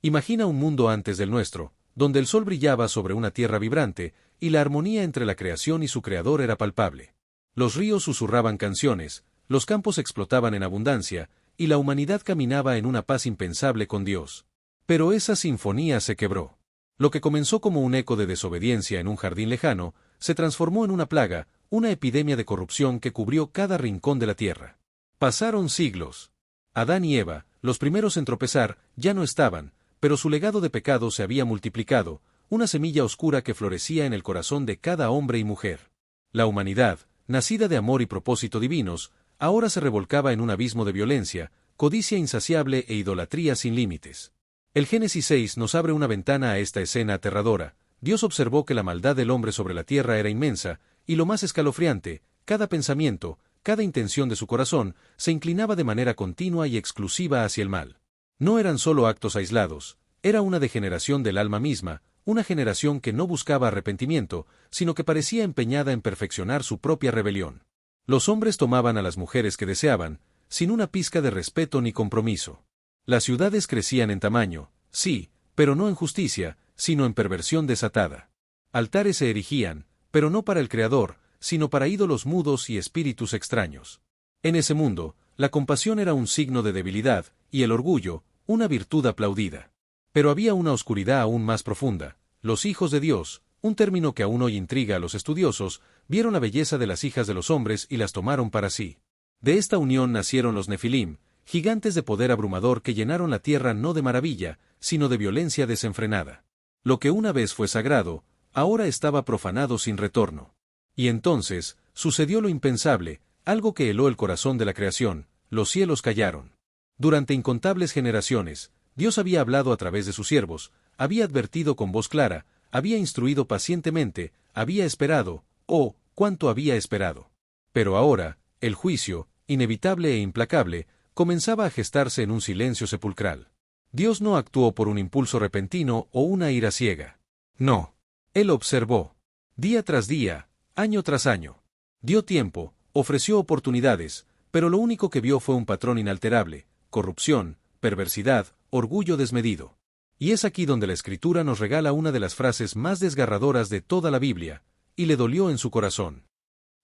Imagina un mundo antes del nuestro, donde el sol brillaba sobre una tierra vibrante, y la armonía entre la creación y su creador era palpable. Los ríos susurraban canciones, los campos explotaban en abundancia, y la humanidad caminaba en una paz impensable con Dios. Pero esa sinfonía se quebró. Lo que comenzó como un eco de desobediencia en un jardín lejano, se transformó en una plaga, una epidemia de corrupción que cubrió cada rincón de la tierra. Pasaron siglos. Adán y Eva, los primeros en tropezar, ya no estaban, pero su legado de pecado se había multiplicado, una semilla oscura que florecía en el corazón de cada hombre y mujer. La humanidad, nacida de amor y propósito divinos, ahora se revolcaba en un abismo de violencia, codicia insaciable e idolatría sin límites. El Génesis 6 nos abre una ventana a esta escena aterradora. Dios observó que la maldad del hombre sobre la tierra era inmensa, y lo más escalofriante, cada pensamiento, cada intención de su corazón, se inclinaba de manera continua y exclusiva hacia el mal. No eran solo actos aislados, era una degeneración del alma misma, una generación que no buscaba arrepentimiento, sino que parecía empeñada en perfeccionar su propia rebelión. Los hombres tomaban a las mujeres que deseaban, sin una pizca de respeto ni compromiso. Las ciudades crecían en tamaño, sí, pero no en justicia, sino en perversión desatada. Altares se erigían, pero no para el Creador, sino para ídolos mudos y espíritus extraños. En ese mundo, la compasión era un signo de debilidad, y el orgullo, una virtud aplaudida. Pero había una oscuridad aún más profunda. Los hijos de Dios, un término que aún hoy intriga a los estudiosos, vieron la belleza de las hijas de los hombres y las tomaron para sí. De esta unión nacieron los Nefilim, gigantes de poder abrumador que llenaron la tierra no de maravilla, sino de violencia desenfrenada. Lo que una vez fue sagrado, ahora estaba profanado sin retorno. Y entonces, sucedió lo impensable, algo que heló el corazón de la creación: los cielos callaron. Durante incontables generaciones, Dios había hablado a través de sus siervos, había advertido con voz clara, había instruido pacientemente, había esperado, oh, cuánto había esperado. Pero ahora, el juicio, inevitable e implacable, comenzaba a gestarse en un silencio sepulcral. Dios no actuó por un impulso repentino o una ira ciega. No. Él observó. Día tras día, año tras año. Dio tiempo, ofreció oportunidades, pero lo único que vio fue un patrón inalterable: corrupción, perversidad, orgullo desmedido. Y es aquí donde la Escritura nos regala una de las frases más desgarradoras de toda la Biblia: y le dolió en su corazón.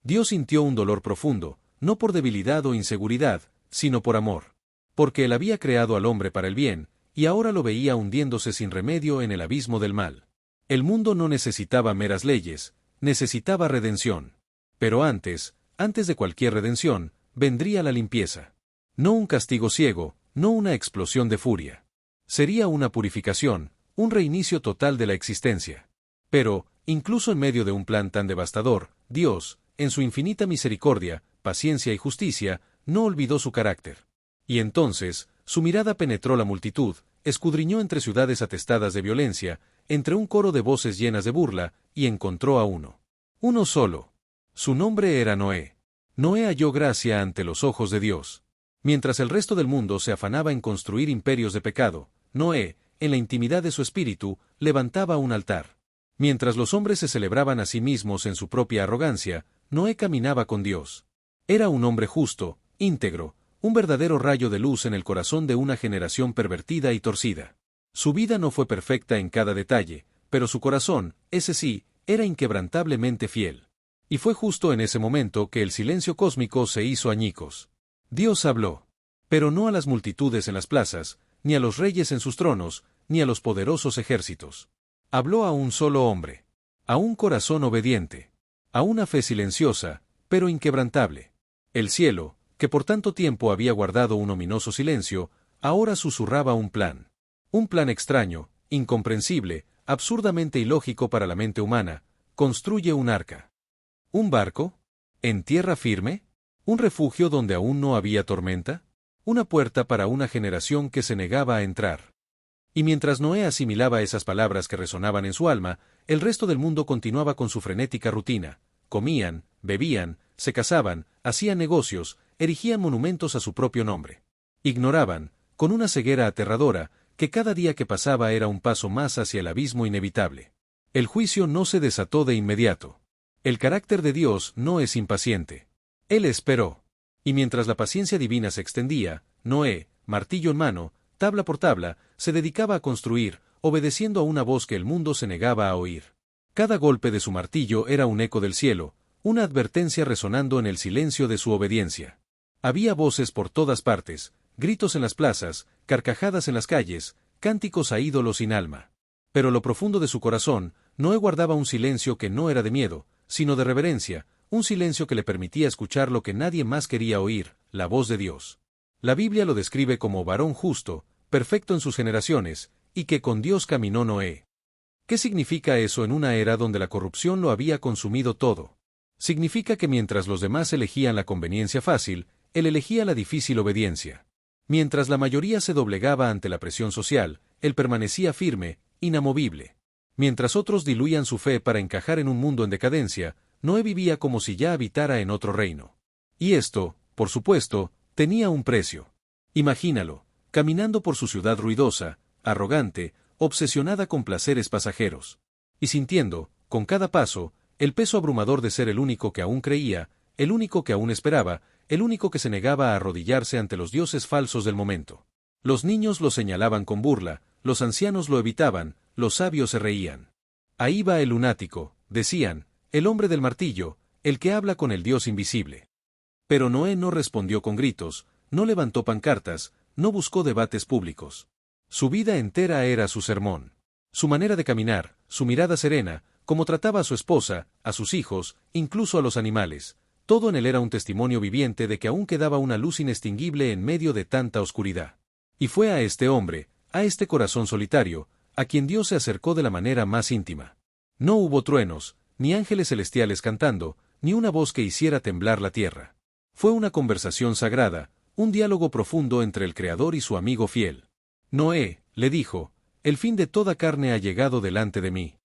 Dios sintió un dolor profundo, no por debilidad o inseguridad, sino por amor. Porque Él había creado al hombre para el bien, y ahora lo veía hundiéndose sin remedio en el abismo del mal. El mundo no necesitaba meras leyes, necesitaba redención. Pero antes de cualquier redención, vendría la limpieza. No un castigo ciego, no una explosión de furia. Sería una purificación, un reinicio total de la existencia. Pero, incluso en medio de un plan tan devastador, Dios, en su infinita misericordia, paciencia y justicia, no olvidó su carácter. Y entonces, su mirada penetró la multitud, escudriñó entre ciudades atestadas de violencia, entre un coro de voces llenas de burla, y encontró a uno. Uno solo. Su nombre era Noé. Noé halló gracia ante los ojos de Dios. Mientras el resto del mundo se afanaba en construir imperios de pecado, Noé, en la intimidad de su espíritu, levantaba un altar. Mientras los hombres se celebraban a sí mismos en su propia arrogancia, Noé caminaba con Dios. Era un hombre justo, íntegro, un verdadero rayo de luz en el corazón de una generación pervertida y torcida. Su vida no fue perfecta en cada detalle, pero su corazón, ese sí, era inquebrantablemente fiel. Y fue justo en ese momento que el silencio cósmico se hizo añicos. Dios habló. Pero no a las multitudes en las plazas, ni a los reyes en sus tronos, ni a los poderosos ejércitos. Habló a un solo hombre. A un corazón obediente. A una fe silenciosa, pero inquebrantable. El cielo, que por tanto tiempo había guardado un ominoso silencio, ahora susurraba un plan. Un plan extraño, incomprensible, absurdamente ilógico para la mente humana: construye un arca. ¿Un barco? ¿En tierra firme? ¿Un refugio donde aún no había tormenta? Una puerta para una generación que se negaba a entrar. Y mientras Noé asimilaba esas palabras que resonaban en su alma, el resto del mundo continuaba con su frenética rutina. Comían, bebían, se casaban, hacían negocios, erigían monumentos a su propio nombre. Ignoraban, con una ceguera aterradora, que cada día que pasaba era un paso más hacia el abismo inevitable. El juicio no se desató de inmediato. El carácter de Dios no es impaciente. Él esperó. Y mientras la paciencia divina se extendía, Noé, martillo en mano, tabla por tabla, se dedicaba a construir, obedeciendo a una voz que el mundo se negaba a oír. Cada golpe de su martillo era un eco del cielo, una advertencia resonando en el silencio de su obediencia. Había voces por todas partes, gritos en las plazas, carcajadas en las calles, cánticos a ídolos sin alma. Pero lo profundo de su corazón, Noé guardaba un silencio que no era de miedo, sino de reverencia, un silencio que le permitía escuchar lo que nadie más quería oír, la voz de Dios. La Biblia lo describe como varón justo, perfecto en sus generaciones, y que con Dios caminó Noé. ¿Qué significa eso en una era donde la corrupción lo había consumido todo? Significa que mientras los demás elegían la conveniencia fácil, él elegía la difícil obediencia. Mientras la mayoría se doblegaba ante la presión social, él permanecía firme, inamovible. Mientras otros diluían su fe para encajar en un mundo en decadencia, Noé vivía como si ya habitara en otro reino. Y esto, por supuesto, tenía un precio. Imagínalo, caminando por su ciudad ruidosa, arrogante, obsesionada con placeres pasajeros. Y sintiendo, con cada paso, el peso abrumador de ser el único que aún creía, el único que aún esperaba, el único que se negaba a arrodillarse ante los dioses falsos del momento. Los niños lo señalaban con burla, los ancianos lo evitaban, los sabios se reían. Ahí va el lunático, decían, el hombre del martillo, el que habla con el Dios invisible. Pero Noé no respondió con gritos, no levantó pancartas, no buscó debates públicos. Su vida entera era su sermón. Su manera de caminar, su mirada serena, cómo trataba a su esposa, a sus hijos, incluso a los animales, todo en él era un testimonio viviente de que aún quedaba una luz inextinguible en medio de tanta oscuridad. Y fue a este hombre, a este corazón solitario, a quien Dios se acercó de la manera más íntima. No hubo truenos, ni ángeles celestiales cantando, ni una voz que hiciera temblar la tierra. Fue una conversación sagrada, un diálogo profundo entre el Creador y su amigo fiel. Noé, le dijo, el fin de toda carne ha llegado delante de mí.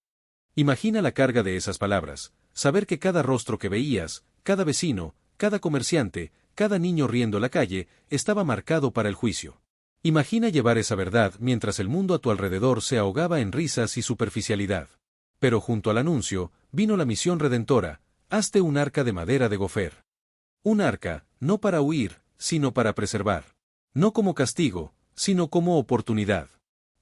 Imagina la carga de esas palabras, saber que cada rostro que veías, cada vecino, cada comerciante, cada niño riendo la calle, estaba marcado para el juicio. Imagina llevar esa verdad mientras el mundo a tu alrededor se ahogaba en risas y superficialidad. Pero junto al anuncio, vino la misión redentora, hazte un arca de madera de gofer. Un arca, no para huir, sino para preservar. No como castigo, sino como oportunidad.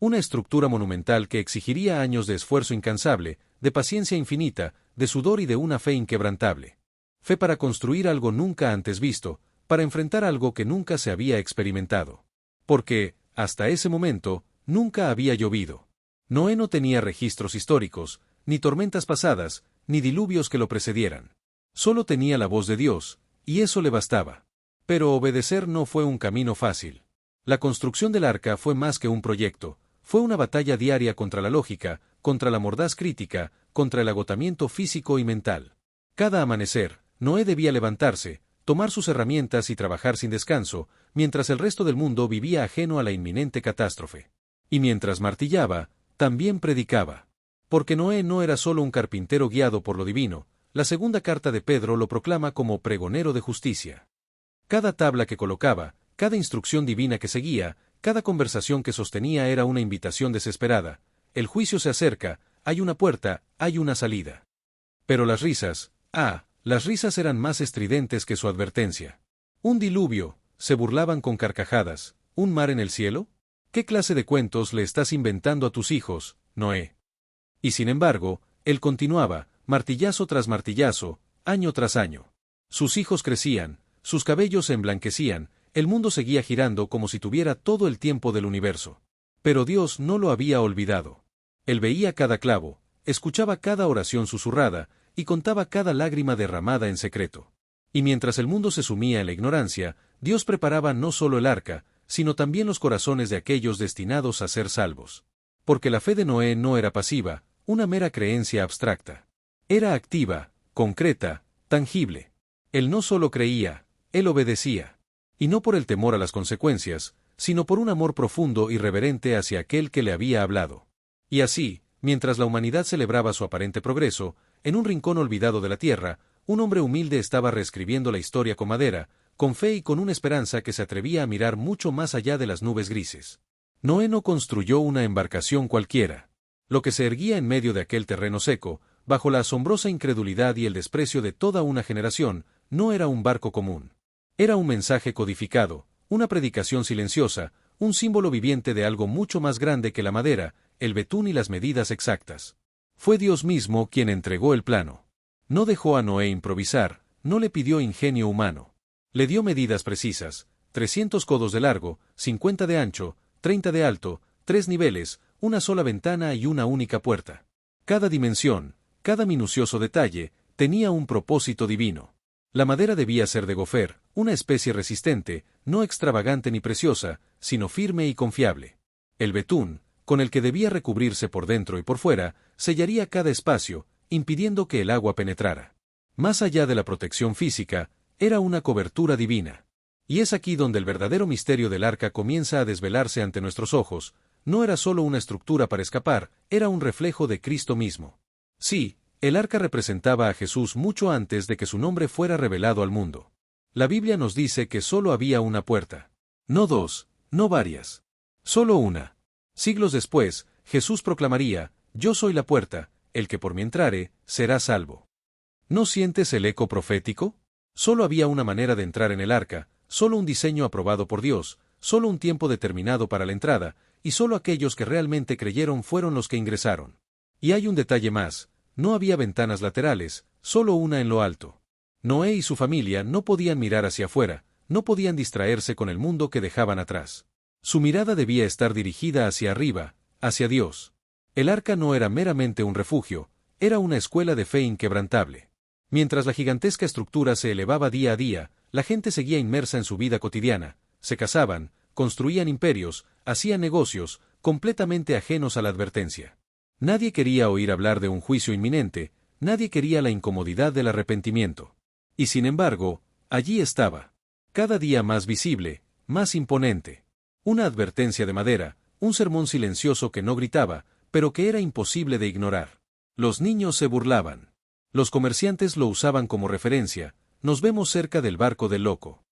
Una estructura monumental que exigiría años de esfuerzo incansable, de paciencia infinita, de sudor y de una fe inquebrantable. Fe para construir algo nunca antes visto, para enfrentar algo que nunca se había experimentado. Porque, hasta ese momento, nunca había llovido. Noé no tenía registros históricos, ni tormentas pasadas, ni diluvios que lo precedieran. Solo tenía la voz de Dios, y eso le bastaba. Pero obedecer no fue un camino fácil. La construcción del arca fue más que un proyecto, fue una batalla diaria contra la lógica, contra la mordaz crítica, contra el agotamiento físico y mental. Cada amanecer, Noé debía levantarse, tomar sus herramientas y trabajar sin descanso, mientras el resto del mundo vivía ajeno a la inminente catástrofe. Y mientras martillaba, también predicaba. Porque Noé no era solo un carpintero guiado por lo divino, la segunda carta de Pedro lo proclama como pregonero de justicia. Cada tabla que colocaba, cada instrucción divina que seguía, cada conversación que sostenía era una invitación desesperada. El juicio se acerca, hay una puerta, hay una salida. Pero las risas, las risas eran más estridentes que su advertencia. Un diluvio, se burlaban con carcajadas, ¿un mar en el cielo? ¿Qué clase de cuentos le estás inventando a tus hijos, Noé? Y sin embargo, él continuaba, martillazo tras martillazo, año tras año. Sus hijos crecían, sus cabellos se emblanquecían, el mundo seguía girando como si tuviera todo el tiempo del universo. Pero Dios no lo había olvidado. Él veía cada clavo, escuchaba cada oración susurrada, y contaba cada lágrima derramada en secreto. Y mientras el mundo se sumía en la ignorancia, Dios preparaba no solo el arca, sino también los corazones de aquellos destinados a ser salvos. Porque la fe de Noé no era pasiva, una mera creencia abstracta. Era activa, concreta, tangible. Él no solo creía, él obedecía. Y no por el temor a las consecuencias, sino por un amor profundo y reverente hacia aquel que le había hablado. Y así, mientras la humanidad celebraba su aparente progreso, en un rincón olvidado de la tierra, un hombre humilde estaba reescribiendo la historia con madera, con fe y con una esperanza que se atrevía a mirar mucho más allá de las nubes grises. Noé no construyó una embarcación cualquiera. Lo que se erguía en medio de aquel terreno seco, bajo la asombrosa incredulidad y el desprecio de toda una generación, no era un barco común. Era un mensaje codificado, una predicación silenciosa, un símbolo viviente de algo mucho más grande que la madera, el betún y las medidas exactas. Fue Dios mismo quien entregó el plano. No dejó a Noé improvisar, no le pidió ingenio humano. Le dio medidas precisas, 300 codos de largo, 50 de ancho, 30 de alto, 3 niveles, una sola ventana y una única puerta. Cada dimensión, cada minucioso detalle, tenía un propósito divino. La madera debía ser de gofer, una especie resistente, no extravagante ni preciosa, sino firme y confiable. El betún, con el que debía recubrirse por dentro y por fuera, sellaría cada espacio, impidiendo que el agua penetrara. Más allá de la protección física, era una cobertura divina. Y es aquí donde el verdadero misterio del arca comienza a desvelarse ante nuestros ojos. No era solo una estructura para escapar, era un reflejo de Cristo mismo. Sí, el arca representaba a Jesús mucho antes de que su nombre fuera revelado al mundo. La Biblia nos dice que solo había una puerta. No dos, no varias. Solo una. Siglos después, Jesús proclamaría: «Yo soy la puerta, el que por mí entrare, será salvo». ¿No sientes el eco profético? Solo había una manera de entrar en el arca, solo un diseño aprobado por Dios, solo un tiempo determinado para la entrada, y solo aquellos que realmente creyeron fueron los que ingresaron. Y hay un detalle más. No había ventanas laterales, solo una en lo alto. Noé y su familia no podían mirar hacia afuera, no podían distraerse con el mundo que dejaban atrás. Su mirada debía estar dirigida hacia arriba, hacia Dios. El arca no era meramente un refugio, era una escuela de fe inquebrantable. Mientras la gigantesca estructura se elevaba día a día, la gente seguía inmersa en su vida cotidiana, se casaban, construían imperios, hacían negocios, completamente ajenos a la advertencia. Nadie quería oír hablar de un juicio inminente, nadie quería la incomodidad del arrepentimiento. Y sin embargo, allí estaba. Cada día más visible, más imponente. Una advertencia de madera, un sermón silencioso que no gritaba, pero que era imposible de ignorar. Los niños se burlaban. Los comerciantes lo usaban como referencia: «Nos vemos cerca del barco del loco».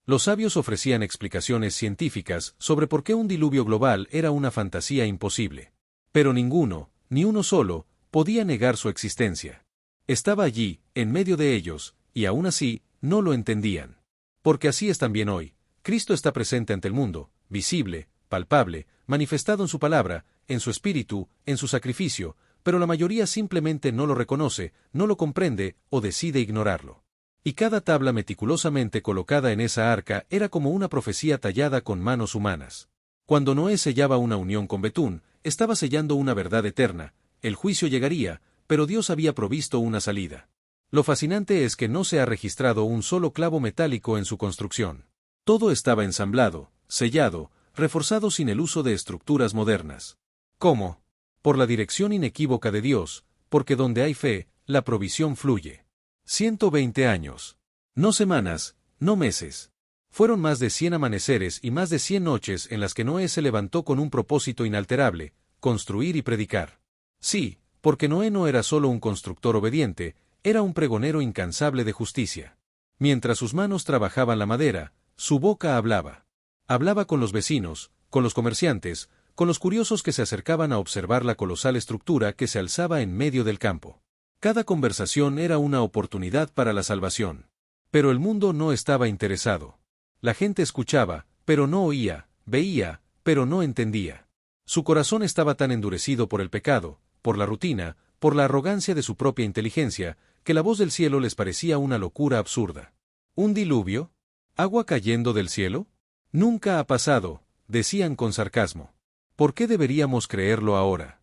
Los sabios ofrecían explicaciones científicas sobre por qué un diluvio global era una fantasía imposible. Pero ninguno, ni uno solo, podía negar su existencia. Estaba allí, en medio de ellos, y aún así, no lo entendían. Porque así es también hoy. Cristo está presente ante el mundo, visible, palpable, manifestado en su palabra, en su espíritu, en su sacrificio, pero la mayoría simplemente no lo reconoce, no lo comprende, o decide ignorarlo. Y cada tabla meticulosamente colocada en esa arca era como una profecía tallada con manos humanas. Cuando Noé sellaba una unión con Betún, estaba sellando una verdad eterna. El juicio llegaría, pero Dios había provisto una salida. Lo fascinante es que no se ha registrado un solo clavo metálico en su construcción. Todo estaba ensamblado, sellado, reforzado sin el uso de estructuras modernas. ¿Cómo? Por la dirección inequívoca de Dios, porque donde hay fe, la provisión fluye. 120 años. No semanas, no meses. Fueron más de 100 amaneceres y más de 100 noches en las que Noé se levantó con un propósito inalterable: construir y predicar. Sí, porque Noé no era solo un constructor obediente, era un pregonero incansable de justicia. Mientras sus manos trabajaban la madera, su boca hablaba. Hablaba con los vecinos, con los comerciantes, con los curiosos que se acercaban a observar la colosal estructura que se alzaba en medio del campo. Cada conversación era una oportunidad para la salvación. Pero el mundo no estaba interesado. La gente escuchaba, pero no oía, veía, pero no entendía. Su corazón estaba tan endurecido por el pecado, por la rutina, por la arrogancia de su propia inteligencia, que la voz del cielo les parecía una locura absurda. ¿Un diluvio? ¿Agua cayendo del cielo? Nunca ha pasado, decían con sarcasmo. ¿Por qué deberíamos creerlo ahora?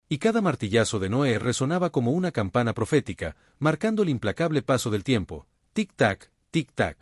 Y cada martillazo de Noé resonaba como una campana profética, marcando el implacable paso del tiempo. Tic-tac, tic-tac.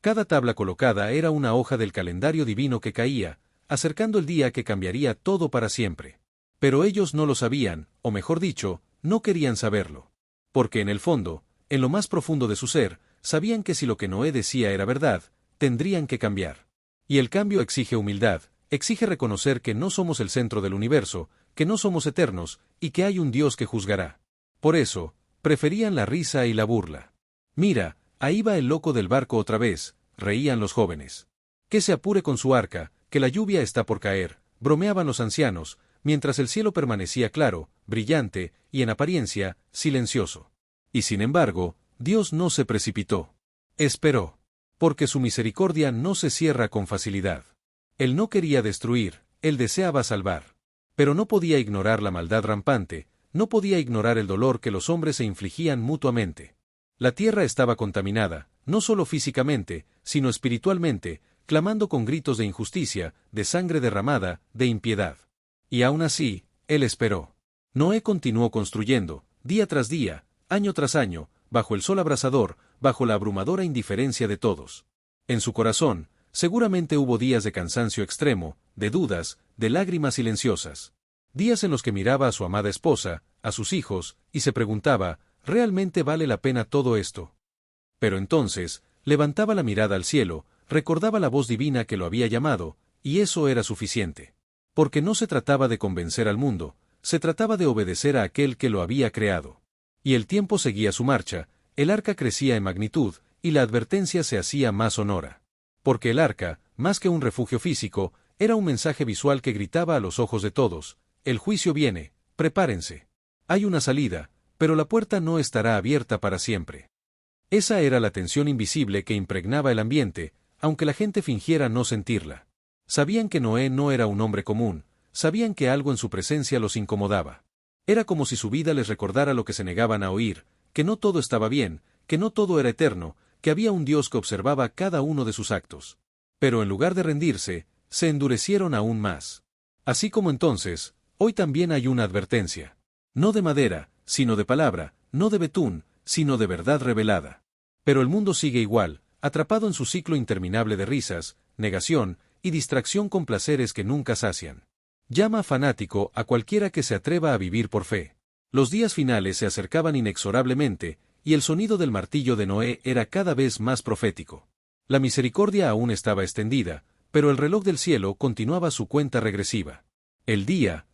Cada tabla colocada era una hoja del calendario divino que caía, acercando el día que cambiaría todo para siempre. Pero ellos no lo sabían, o mejor dicho, no querían saberlo. Porque en el fondo, en lo más profundo de su ser, sabían que si lo que Noé decía era verdad, tendrían que cambiar. Y el cambio exige humildad, exige reconocer que no somos el centro del universo, que no somos eternos, y que hay un Dios que juzgará. Por eso, preferían la risa y la burla. «Mira, ahí va el loco del barco otra vez», reían los jóvenes. «Que se apure con su arca, que la lluvia está por caer», bromeaban los ancianos, mientras el cielo permanecía claro, brillante, y en apariencia, silencioso. Y sin embargo, Dios no se precipitó. Esperó. Porque su misericordia no se cierra con facilidad. Él no quería destruir, él deseaba salvar. Pero no podía ignorar la maldad rampante, no podía ignorar el dolor que los hombres se infligían mutuamente. La tierra estaba contaminada, no solo físicamente, sino espiritualmente, clamando con gritos de injusticia, de sangre derramada, de impiedad. Y aún así, él esperó. Noé continuó construyendo, día tras día, año tras año, bajo el sol abrasador, bajo la abrumadora indiferencia de todos. En su corazón, seguramente hubo días de cansancio extremo, de dudas, de lágrimas silenciosas. Días en los que miraba a su amada esposa, a sus hijos, y se preguntaba, ¿realmente vale la pena todo esto? Pero entonces, levantaba la mirada al cielo, recordaba la voz divina que lo había llamado, y eso era suficiente. Porque no se trataba de convencer al mundo, se trataba de obedecer a aquel que lo había creado. Y el tiempo seguía su marcha, el arca crecía en magnitud, y la advertencia se hacía más sonora. Porque el arca, más que un refugio físico, era un mensaje visual que gritaba a los ojos de todos: el juicio viene, prepárense. Hay una salida, pero la puerta no estará abierta para siempre. Esa era la tensión invisible que impregnaba el ambiente, aunque la gente fingiera no sentirla. Sabían que Noé no era un hombre común, sabían que algo en su presencia los incomodaba. Era como si su vida les recordara lo que se negaban a oír, que no todo estaba bien, que no todo era eterno, que había un Dios que observaba cada uno de sus actos. Pero en lugar de rendirse, se endurecieron aún más. Así como entonces, hoy también hay una advertencia. No de madera, sino de palabra, no de betún, sino de verdad revelada. Pero el mundo sigue igual, atrapado en su ciclo interminable de risas, negación y distracción con placeres que nunca sacian. Llama fanático a cualquiera que se atreva a vivir por fe. Los días finales se acercaban inexorablemente, y el sonido del martillo de Noé era cada vez más profético. La misericordia aún estaba extendida, pero el reloj del cielo continuaba su cuenta regresiva. El día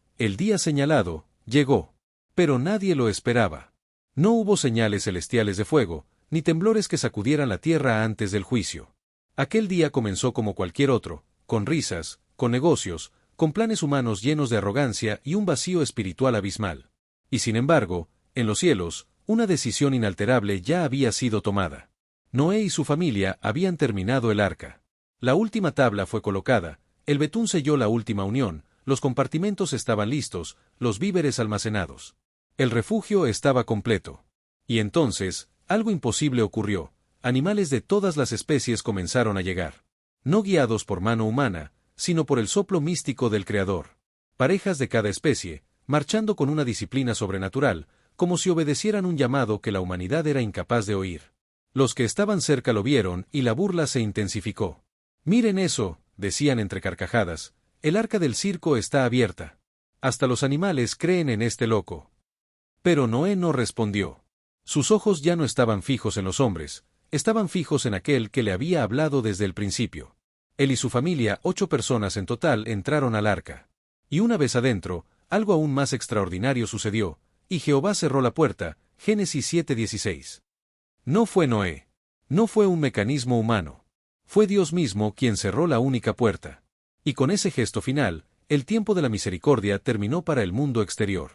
señalado, llegó. Pero nadie lo esperaba. No hubo señales celestiales de fuego, ni temblores que sacudieran la tierra antes del juicio. Aquel día comenzó como cualquier otro, con risas, con negocios, con planes humanos llenos de arrogancia y un vacío espiritual abismal. Y sin embargo, en los cielos, una decisión inalterable ya había sido tomada. Noé y su familia habían terminado el arca. La última tabla fue colocada, el betún selló la última unión, los compartimentos estaban listos, los víveres almacenados. El refugio estaba completo. Y entonces, algo imposible ocurrió. Animales de todas las especies comenzaron a llegar. No guiados por mano humana, sino por el soplo místico del Creador. Parejas de cada especie, marchando con una disciplina sobrenatural, como si obedecieran un llamado que la humanidad era incapaz de oír. Los que estaban cerca lo vieron y la burla se intensificó. «Miren eso», decían entre carcajadas, «el arca del circo está abierta. Hasta los animales creen en este loco». Pero Noé no respondió. Sus ojos ya no estaban fijos en los hombres, estaban fijos en aquel que le había hablado desde el principio. Él y su familia, 8 personas en total, entraron al arca. Y una vez adentro, algo aún más extraordinario sucedió, y Jehová cerró la puerta, Génesis 7:16. No fue Noé. No fue un mecanismo humano. Fue Dios mismo quien cerró la única puerta. Y con ese gesto final, el tiempo de la misericordia terminó para el mundo exterior.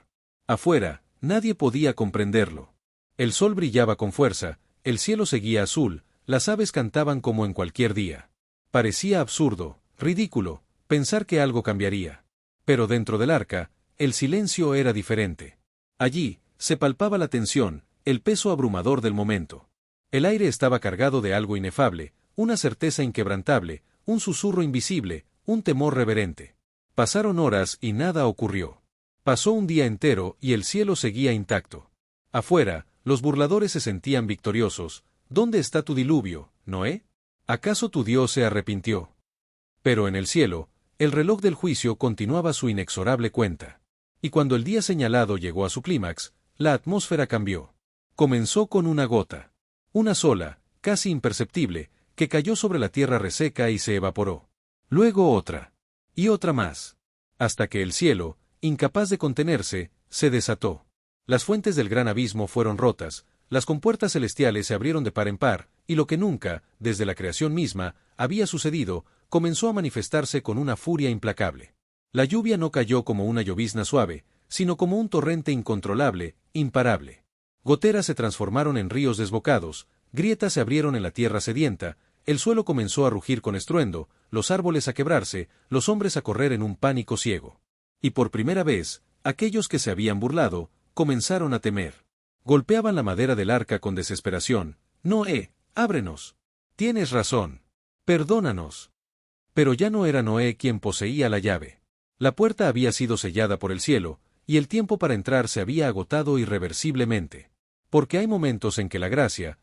Afuera, nadie podía comprenderlo. El sol brillaba con fuerza, el cielo seguía azul, las aves cantaban como en cualquier día. Parecía absurdo, ridículo, pensar que algo cambiaría. Pero dentro del arca, el silencio era diferente. Allí, se palpaba la tensión, el peso abrumador del momento. El aire estaba cargado de algo inefable, una certeza inquebrantable, un susurro invisible, un temor reverente. Pasaron horas y nada ocurrió. Pasó un día entero y el cielo seguía intacto. Afuera, los burladores se sentían victoriosos. ¿Dónde está tu diluvio, Noé? ¿Acaso tu Dios se arrepintió? Pero en el cielo, el reloj del juicio continuaba su inexorable cuenta. Y cuando el día señalado llegó a su clímax, la atmósfera cambió. Comenzó con una gota. Una sola, casi imperceptible, que cayó sobre la tierra reseca y se evaporó. Luego otra. Y otra más. Hasta que el cielo, incapaz de contenerse, se desató. Las fuentes del gran abismo fueron rotas, las compuertas celestiales se abrieron de par en par, y lo que nunca, desde la creación misma, había sucedido, comenzó a manifestarse con una furia implacable. La lluvia no cayó como una llovizna suave, sino como un torrente incontrolable, imparable. Goteras se transformaron en ríos desbocados, grietas se abrieron en la tierra sedienta, El suelo comenzó a rugir con estruendo, los árboles a quebrarse, los hombres a correr en un pánico ciego. Y por primera vez, aquellos que se habían burlado, comenzaron a temer. Golpeaban la madera del arca con desesperación. Noé, ábrenos. Tienes razón. Perdónanos. Pero ya no era Noé quien poseía la llave. La puerta había sido sellada por el cielo, y el tiempo para entrar se había agotado irreversiblemente. Porque hay momentos en que la gracia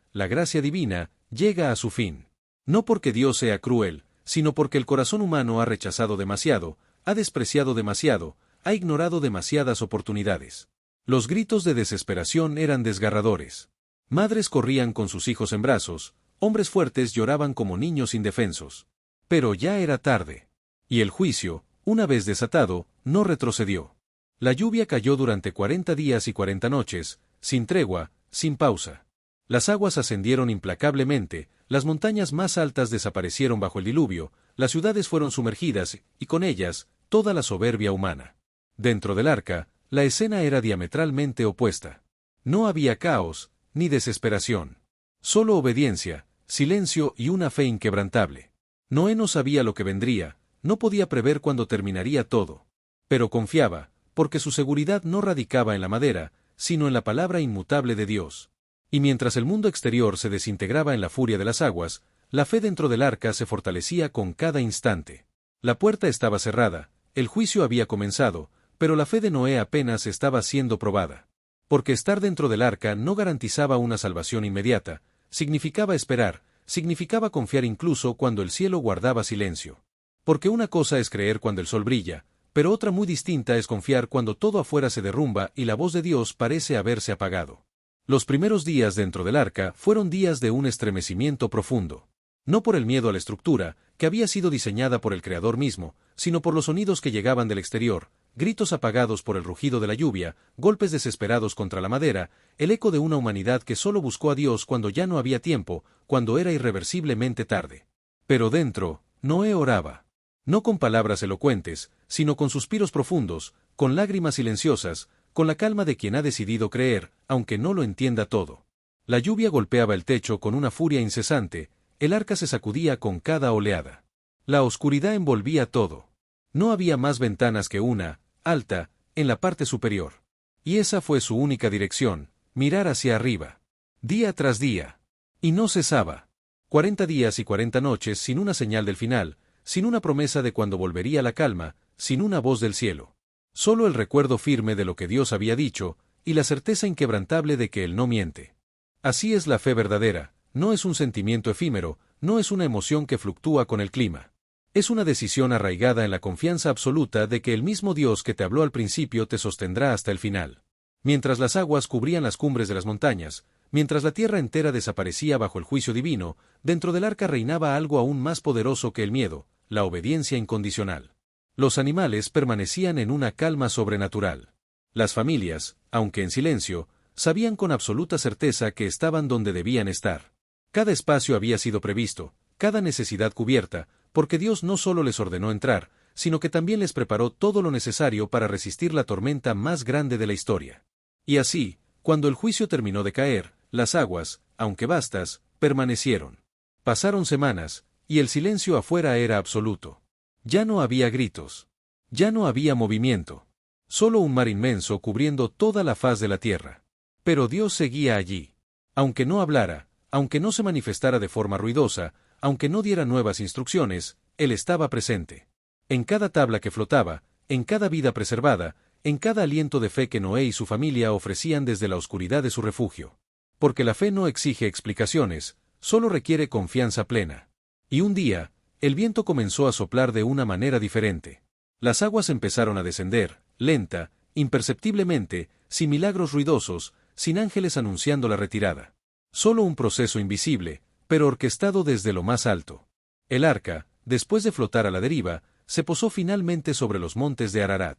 divina, llega a su fin. No porque Dios sea cruel, sino porque el corazón humano ha rechazado demasiado, ha despreciado demasiado, ha ignorado demasiadas oportunidades. Los gritos de desesperación eran desgarradores. Madres corrían con sus hijos en brazos, hombres fuertes lloraban como niños indefensos. Pero ya era tarde. Y el juicio, una vez desatado, no retrocedió. La lluvia cayó durante 40 días y 40 noches, sin tregua, sin pausa. Las aguas ascendieron implacablemente, las montañas más altas desaparecieron bajo el diluvio, las ciudades fueron sumergidas, y con ellas, toda la soberbia humana. Dentro del arca, la escena era diametralmente opuesta. No había caos, ni desesperación. Solo obediencia, silencio y una fe inquebrantable. Noé no sabía lo que vendría, no podía prever cuándo terminaría todo. Pero confiaba, porque su seguridad no radicaba en la madera, sino en la palabra inmutable de Dios. Y mientras el mundo exterior se desintegraba en la furia de las aguas, la fe dentro del arca se fortalecía con cada instante. La puerta estaba cerrada, el juicio había comenzado, pero la fe de Noé apenas estaba siendo probada. Porque estar dentro del arca no garantizaba una salvación inmediata, significaba esperar, significaba confiar incluso cuando el cielo guardaba silencio. Porque una cosa es creer cuando el sol brilla, pero otra muy distinta es confiar cuando todo afuera se derrumba y la voz de Dios parece haberse apagado. Los primeros días dentro del arca fueron días de un estremecimiento profundo. No por el miedo a la estructura, que había sido diseñada por el Creador mismo, sino por los sonidos que llegaban del exterior, gritos apagados por el rugido de la lluvia, golpes desesperados contra la madera, el eco de una humanidad que solo buscó a Dios cuando ya no había tiempo, cuando era irreversiblemente tarde. Pero dentro, Noé oraba. No con palabras elocuentes, sino con suspiros profundos, con lágrimas silenciosas, con la calma de quien ha decidido creer, aunque no lo entienda todo. La lluvia golpeaba el techo con una furia incesante, el arca se sacudía con cada oleada. La oscuridad envolvía todo. No había más ventanas que una, alta, en la parte superior. Y esa fue su única dirección, mirar hacia arriba. Día tras día. Y no cesaba. 40 días y 40 noches sin una señal del final, sin una promesa de cuando volvería la calma, sin una voz del cielo. Solo el recuerdo firme de lo que Dios había dicho, y la certeza inquebrantable de que Él no miente. Así es la fe verdadera, no es un sentimiento efímero, no es una emoción que fluctúa con el clima. Es una decisión arraigada en la confianza absoluta de que el mismo Dios que te habló al principio te sostendrá hasta el final. Mientras las aguas cubrían las cumbres de las montañas, mientras la tierra entera desaparecía bajo el juicio divino, dentro del arca reinaba algo aún más poderoso que el miedo, la obediencia incondicional. Los animales permanecían en una calma sobrenatural. Las familias, aunque en silencio, sabían con absoluta certeza que estaban donde debían estar. Cada espacio había sido previsto, cada necesidad cubierta, porque Dios no solo les ordenó entrar, sino que también les preparó todo lo necesario para resistir la tormenta más grande de la historia. Y así, cuando el juicio terminó de caer, las aguas, aunque vastas, permanecieron. Pasaron semanas, y el silencio afuera era absoluto. Ya no había gritos. Ya no había movimiento. Solo un mar inmenso cubriendo toda la faz de la tierra. Pero Dios seguía allí. Aunque no hablara, aunque no se manifestara de forma ruidosa, aunque no diera nuevas instrucciones, Él estaba presente. En cada tabla que flotaba, en cada vida preservada, en cada aliento de fe que Noé y su familia ofrecían desde la oscuridad de su refugio. Porque la fe no exige explicaciones, solo requiere confianza plena. Y un día, el viento comenzó a soplar de una manera diferente. Las aguas empezaron a descender, lenta, imperceptiblemente, sin milagros ruidosos, sin ángeles anunciando la retirada. Solo un proceso invisible, pero orquestado desde lo más alto. El arca, después de flotar a la deriva, se posó finalmente sobre los montes de Ararat.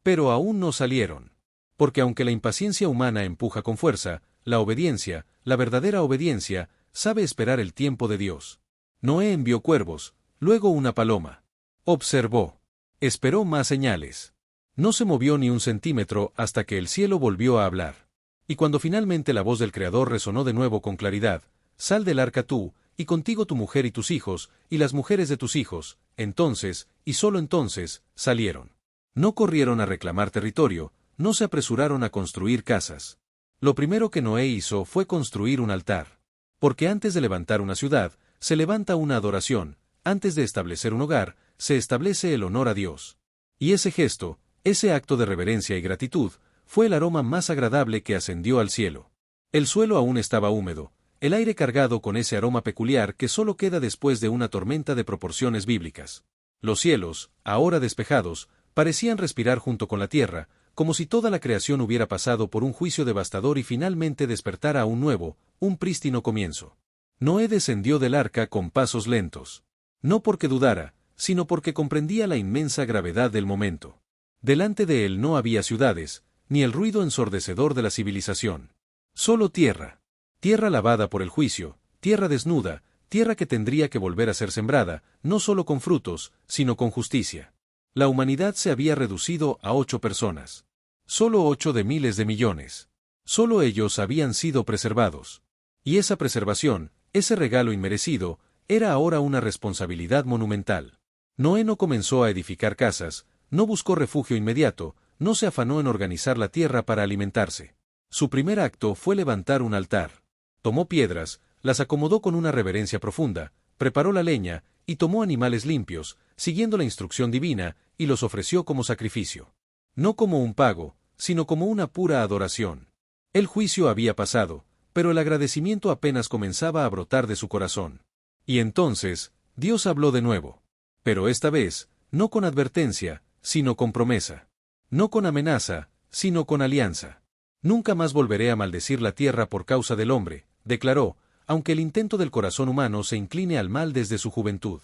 Pero aún no salieron. Porque aunque la impaciencia humana empuja con fuerza, la obediencia, la verdadera obediencia, sabe esperar el tiempo de Dios. Noé envió cuervos, luego una paloma. Observó. Esperó más señales. No se movió ni un centímetro hasta que el cielo volvió a hablar. Y cuando finalmente la voz del Creador resonó de nuevo con claridad, «Sal del arca tú, y contigo tu mujer y tus hijos, y las mujeres de tus hijos. Entonces, y solo entonces, salieron. No corrieron a reclamar territorio, no se apresuraron a construir casas. Lo primero que Noé hizo fue construir un altar. Porque antes de levantar una ciudad, se levanta una adoración, antes de establecer un hogar, se establece el honor a Dios. Y ese gesto, ese acto de reverencia y gratitud, fue el aroma más agradable que ascendió al cielo. El suelo aún estaba húmedo, el aire cargado con ese aroma peculiar que solo queda después de una tormenta de proporciones bíblicas. Los cielos, ahora despejados, parecían respirar junto con la tierra, como si toda la creación hubiera pasado por un juicio devastador y finalmente despertara a un nuevo, un prístino comienzo. Noé descendió del arca con pasos lentos. No porque dudara, sino porque comprendía la inmensa gravedad del momento. Delante de él no había ciudades, ni el ruido ensordecedor de la civilización. Solo tierra. Tierra lavada por el juicio, tierra desnuda, tierra que tendría que volver a ser sembrada, no solo con frutos, sino con justicia. La humanidad se había reducido a 8 personas. Solo 8 de miles de millones. Solo ellos habían sido preservados. Y esa preservación, ese regalo inmerecido, era ahora una responsabilidad monumental. Noé no comenzó a edificar casas, no buscó refugio inmediato, no se afanó en organizar la tierra para alimentarse. Su primer acto fue levantar un altar. Tomó piedras, las acomodó con una reverencia profunda, preparó la leña, y tomó animales limpios, siguiendo la instrucción divina, y los ofreció como sacrificio. No como un pago, sino como una pura adoración. El juicio había pasado, pero el agradecimiento apenas comenzaba a brotar de su corazón. Y entonces, Dios habló de nuevo. Pero esta vez, no con advertencia, sino con promesa. No con amenaza, sino con alianza. Nunca más volveré a maldecir la tierra por causa del hombre, declaró, aunque el intento del corazón humano se incline al mal desde su juventud.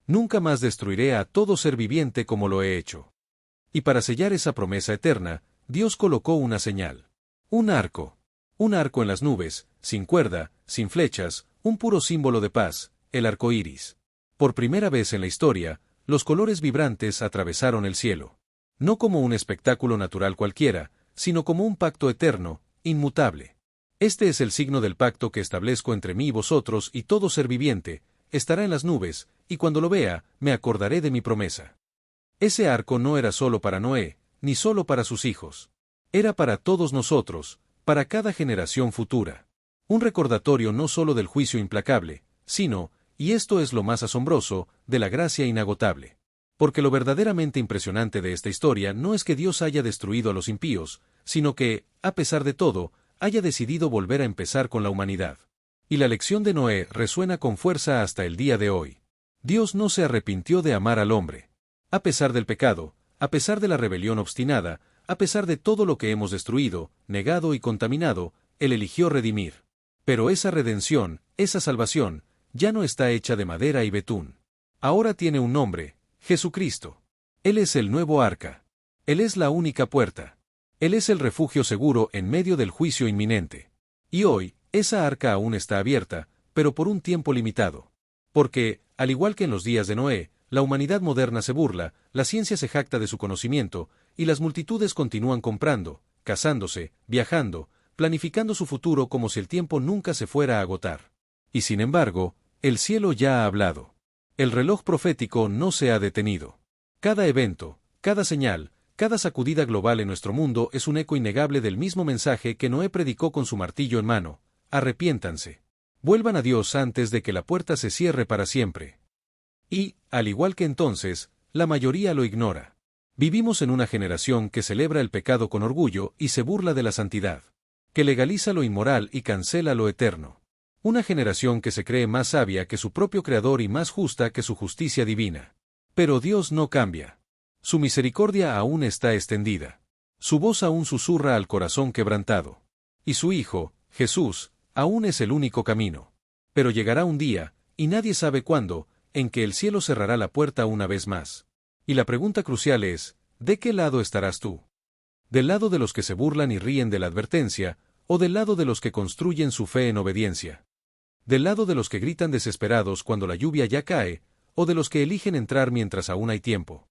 Nunca más destruiré a todo ser viviente como lo he hecho. Y para sellar esa promesa eterna, Dios colocó una señal. Un arco. Un arco en las nubes, sin cuerda, sin flechas, un puro símbolo de paz, el arco iris. Por primera vez en la historia, los colores vibrantes atravesaron el cielo. No como un espectáculo natural cualquiera, sino como un pacto eterno, inmutable. Este es el signo del pacto que establezco entre mí y vosotros y todo ser viviente, estará en las nubes, y cuando lo vea, me acordaré de mi promesa. Ese arco no era solo para Noé, ni solo para sus hijos. Era para todos nosotros, para cada generación futura. Un recordatorio no solo del juicio implacable, sino, y esto es lo más asombroso, de la gracia inagotable. Porque lo verdaderamente impresionante de esta historia no es que Dios haya destruido a los impíos, sino que, a pesar de todo, haya decidido volver a empezar con la humanidad. Y la lección de Noé resuena con fuerza hasta el día de hoy. Dios no se arrepintió de amar al hombre. A pesar del pecado, a pesar de la rebelión obstinada, a pesar de todo lo que hemos destruido, negado y contaminado, Él eligió redimir. Pero esa redención, esa salvación, ya no está hecha de madera y betún. Ahora tiene un nombre, Jesucristo. Él es el nuevo arca. Él es la única puerta. Él es el refugio seguro en medio del juicio inminente. Y hoy, esa arca aún está abierta, pero por un tiempo limitado. Porque, al igual que en los días de Noé, la humanidad moderna se burla, la ciencia se jacta de su conocimiento, y las multitudes continúan comprando, casándose, viajando, planificando su futuro como si el tiempo nunca se fuera a agotar. Y sin embargo, el cielo ya ha hablado. El reloj profético no se ha detenido. Cada evento, cada señal, cada sacudida global en nuestro mundo es un eco innegable del mismo mensaje que Noé predicó con su martillo en mano. Arrepiéntanse. Vuelvan a Dios antes de que la puerta se cierre para siempre. Y, al igual que entonces, la mayoría lo ignora. Vivimos en una generación que celebra el pecado con orgullo y se burla de la santidad. Que legaliza lo inmoral y cancela lo eterno. Una generación que se cree más sabia que su propio Creador y más justa que su justicia divina. Pero Dios no cambia. Su misericordia aún está extendida. Su voz aún susurra al corazón quebrantado. Y su Hijo, Jesús, aún es el único camino. Pero llegará un día, y nadie sabe cuándo, en que el cielo cerrará la puerta una vez más. Y la pregunta crucial es, ¿de qué lado estarás tú? ¿Del lado de los que se burlan y ríen de la advertencia, o del lado de los que construyen su fe en obediencia? ¿Del lado de los que gritan desesperados cuando la lluvia ya cae, o de los que eligen entrar mientras aún hay tiempo?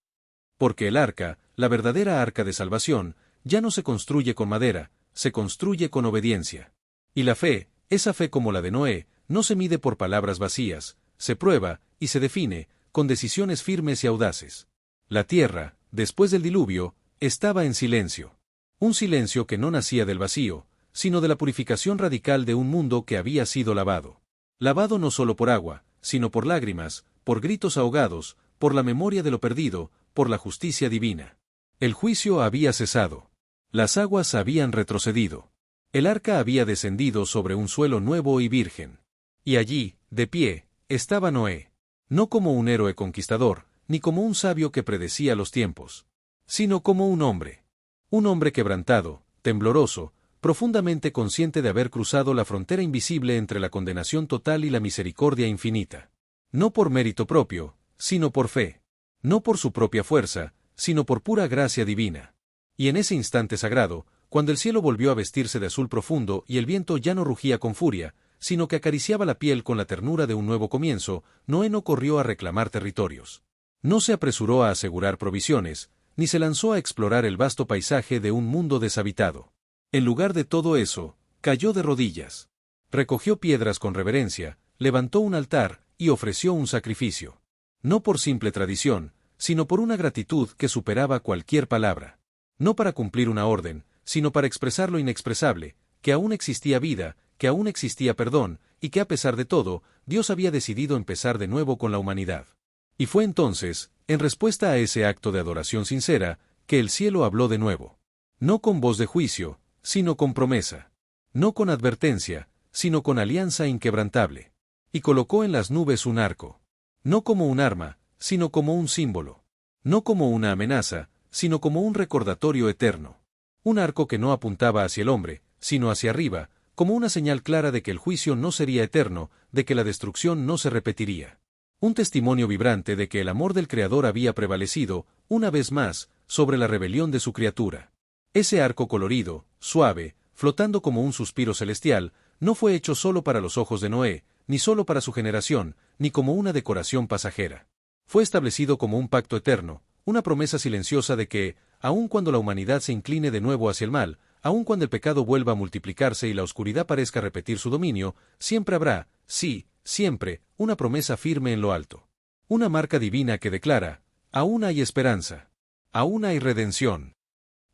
Porque el arca, la verdadera arca de salvación, ya no se construye con madera, se construye con obediencia. Y la fe, esa fe como la de Noé, no se mide por palabras vacías, se prueba, y se define, con decisiones firmes y audaces. La tierra, después del diluvio, estaba en silencio. Un silencio que no nacía del vacío, sino de la purificación radical de un mundo que había sido lavado. Lavado no solo por agua, sino por lágrimas, por gritos ahogados, por la memoria de lo perdido, por la justicia divina. El juicio había cesado. Las aguas habían retrocedido. El arca había descendido sobre un suelo nuevo y virgen. Y allí, de pie, estaba Noé. No como un héroe conquistador, ni como un sabio que predecía los tiempos, sino como un hombre. Un hombre quebrantado, tembloroso, profundamente consciente de haber cruzado la frontera invisible entre la condenación total y la misericordia infinita. No por mérito propio, sino por fe. No por su propia fuerza, sino por pura gracia divina. Y en ese instante sagrado, cuando el cielo volvió a vestirse de azul profundo y el viento ya no rugía con furia, sino que acariciaba la piel con la ternura de un nuevo comienzo, Noé no corrió a reclamar territorios. No se apresuró a asegurar provisiones, ni se lanzó a explorar el vasto paisaje de un mundo deshabitado. En lugar de todo eso, cayó de rodillas. Recogió piedras con reverencia, levantó un altar y ofreció un sacrificio. No por simple tradición, sino por una gratitud que superaba cualquier palabra. No para cumplir una orden, sino para expresar lo inexpresable, que aún existía vida, que aún existía perdón, y que a pesar de todo, Dios había decidido empezar de nuevo con la humanidad. Y fue entonces, en respuesta a ese acto de adoración sincera, que el cielo habló de nuevo. No con voz de juicio, sino con promesa. No con advertencia, sino con alianza inquebrantable. Y colocó en las nubes un arco. No como un arma, sino como un símbolo. No como una amenaza, sino como un recordatorio eterno. Un arco que no apuntaba hacia el hombre, sino hacia arriba, como una señal clara de que el juicio no sería eterno, de que la destrucción no se repetiría. Un testimonio vibrante de que el amor del Creador había prevalecido, una vez más, sobre la rebelión de su criatura. Ese arco colorido, suave, flotando como un suspiro celestial, no fue hecho solo para los ojos de Noé, ni solo para su generación, ni como una decoración pasajera. Fue establecido como un pacto eterno, una promesa silenciosa de que, aun cuando la humanidad se incline de nuevo hacia el mal, aun cuando el pecado vuelva a multiplicarse y la oscuridad parezca repetir su dominio, siempre habrá, sí, siempre, una promesa firme en lo alto. Una marca divina que declara, aún hay esperanza. Aún hay redención.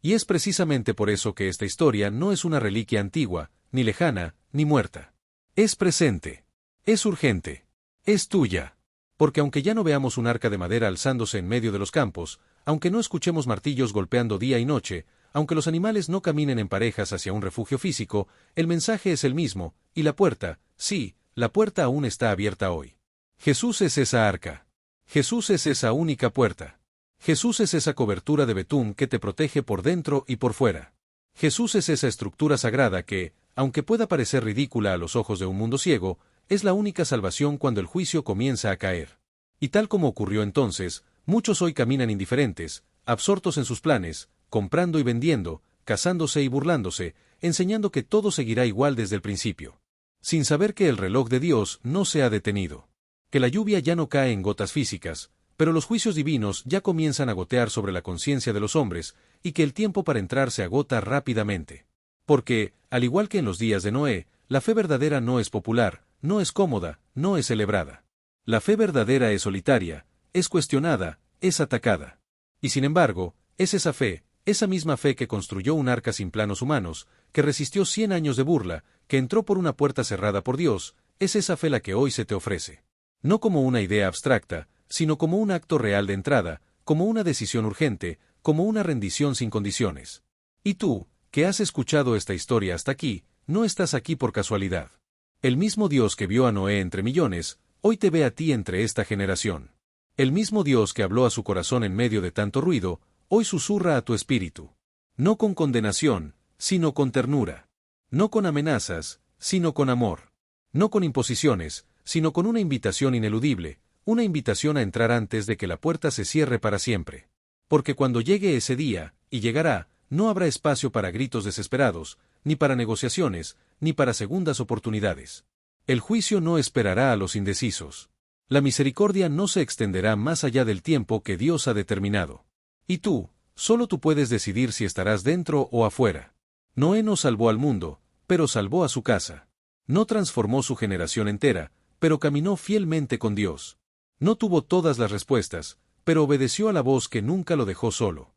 Y es precisamente por eso que esta historia no es una reliquia antigua, ni lejana, ni muerta. Es presente. Es urgente. Es tuya. Porque aunque ya no veamos un arca de madera alzándose en medio de los campos, aunque no escuchemos martillos golpeando día y noche, aunque los animales no caminen en parejas hacia un refugio físico, el mensaje es el mismo, y la puerta, sí, la puerta aún está abierta hoy. Jesús es esa arca. Jesús es esa única puerta. Jesús es esa cobertura de betún que te protege por dentro y por fuera. Jesús es esa estructura sagrada que, aunque pueda parecer ridícula a los ojos de un mundo ciego, es la única salvación cuando el juicio comienza a caer. Y tal como ocurrió entonces, muchos hoy caminan indiferentes, absortos en sus planes, comprando y vendiendo, casándose y burlándose, enseñando que todo seguirá igual desde el principio. Sin saber que el reloj de Dios no se ha detenido. Que la lluvia ya no cae en gotas físicas, pero los juicios divinos ya comienzan a gotear sobre la conciencia de los hombres, y que el tiempo para entrar se agota rápidamente. Porque, al igual que en los días de Noé, la fe verdadera no es popular, no es cómoda, no es celebrada. La fe verdadera es solitaria, es cuestionada, es atacada. Y sin embargo, es esa misma fe que construyó un arca sin planos humanos, que resistió 100 años de burla, que entró por una puerta cerrada por Dios, es esa fe la que hoy se te ofrece. No como una idea abstracta, sino como un acto real de entrada, como una decisión urgente, como una rendición sin condiciones. Y tú, que has escuchado esta historia hasta aquí, no estás aquí por casualidad. El mismo Dios que vio a Noé entre millones, hoy te ve a ti entre esta generación. El mismo Dios que habló a su corazón en medio de tanto ruido, hoy susurra a tu espíritu. No con condenación, sino con ternura. No con amenazas, sino con amor. No con imposiciones, sino con una invitación ineludible, una invitación a entrar antes de que la puerta se cierre para siempre. Porque cuando llegue ese día, y llegará, no habrá espacio para gritos desesperados, ni para negociaciones, ni para segundas oportunidades. El juicio no esperará a los indecisos. La misericordia no se extenderá más allá del tiempo que Dios ha determinado. Y tú, solo tú puedes decidir si estarás dentro o afuera. Noé no salvó al mundo, pero salvó a su casa. No transformó su generación entera, pero caminó fielmente con Dios. No tuvo todas las respuestas, pero obedeció a la voz que nunca lo dejó solo.